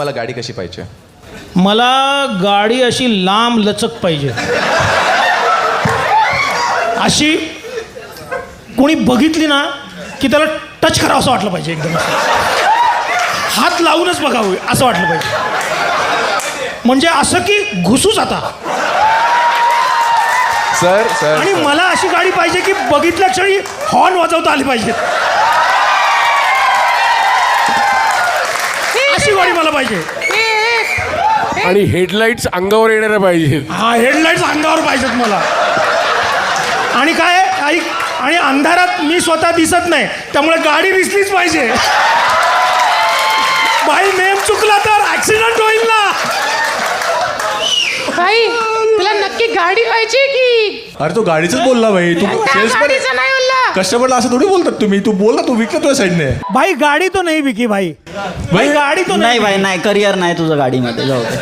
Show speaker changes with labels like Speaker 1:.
Speaker 1: तुम्हाला गाडी कशी पाहिजे?
Speaker 2: मला गाडी अशी लांब लचक पाहिजे, अशी कोणी बघितली ना की त्याला टच करावं असं वाटलं पाहिजे, एकदम हात लावूनच बघावं असं वाटलं पाहिजे, म्हणजे असं की घुसूच आता.
Speaker 1: सर
Speaker 2: आणि मला अशी गाडी पाहिजे की बघितल्या क्षणी हॉर्न वाजवता आली पाहिजे, अशी गाडी मला पाहिजे.
Speaker 3: आणि हेडलाईट्स अंगावर येणाऱ्या पाहिजेत.
Speaker 2: हा, हेडलाईट्स अंगावर पाहिजेत मला. आणि काय ऐक, आणि अंधारात मी स्वतः दिसत नाही, त्यामुळे गाडी दिसलीच पाहिजे. भाई नेम चुकला तर ऍक्सिडेंट होईल ना.
Speaker 4: भाई तुला नक्की गाडी पाहिजे की?
Speaker 5: अरे तो गाडीच बोलला भाई, तू
Speaker 4: गाडीचं नाही बोलला.
Speaker 5: कस्टमरला असं थोडी बोलतात तुम्ही. तू बोलला, तू विकत तुझ्या साईडने.
Speaker 2: भाई गाडी तो नाही विकी भाई, भाई गाडी तो
Speaker 6: नाही भाई, नाही, करिअर नाही तुझं गाडीमध्ये, जाऊ दे.